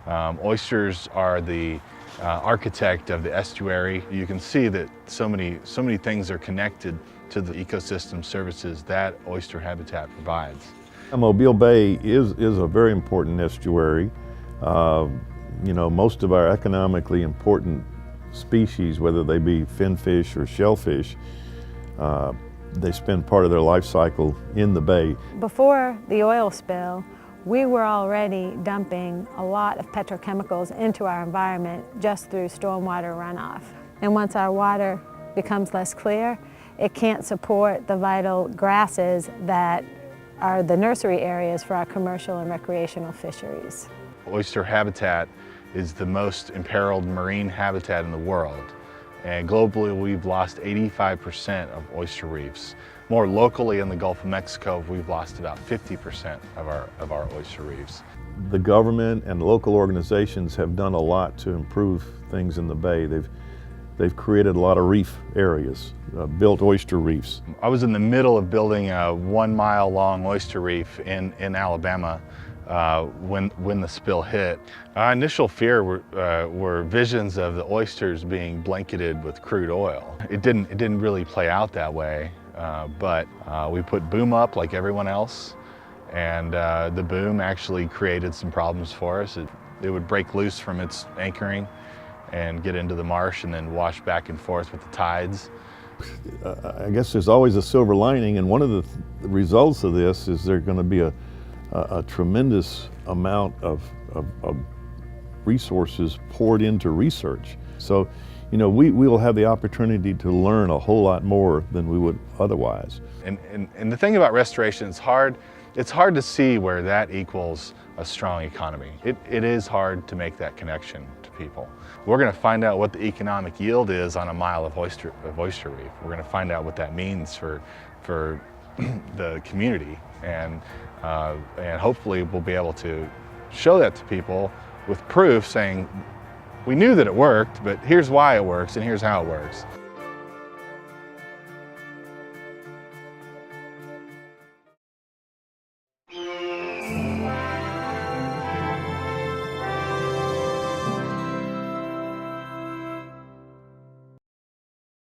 Oysters are the architect of the estuary. You can see that so many things are connected to the ecosystem services that oyster habitat provides. Mobile Bay is a very important estuary. You know, most of our economically important species, whether they be finfish or shellfish, they spend part of their life cycle in the bay. Before the oil spill, we were already dumping a lot of petrochemicals into our environment just through stormwater runoff. And once our water becomes less clear, it can't support the vital grasses that are the nursery areas for our commercial and recreational fisheries. Oyster habitat is the most imperiled marine habitat in the world. And globally, we've lost 85% of oyster reefs. More locally in the Gulf of Mexico, we've lost about 50% of our oyster reefs. The government and local organizations have done a lot to improve things in the bay. They've created a lot of reef areas, built oyster reefs. I was in the middle of building a 1 mile long oyster reef in Alabama when the spill hit. Our initial fear were visions of the oysters being blanketed with crude oil. It didn't really play out that way, but we put boom up like everyone else, and the boom actually created some problems for us. It would break loose from its anchoring and get into the marsh and then wash back and forth with the tides. I guess there's always a silver lining, and one of the results of this is there's going to be a tremendous amount of resources poured into research. So, you know, we will have the opportunity to learn a whole lot more than we would otherwise. And the thing about restoration is it's hard to see where that equals a strong economy. It is hard to make that connection to people. We're going to find out what the economic yield is on a mile of oyster reef. We're going to find out what that means for the community, and hopefully we'll be able to show that to people with proof saying, we knew that it worked, but here's why it works and here's how it works.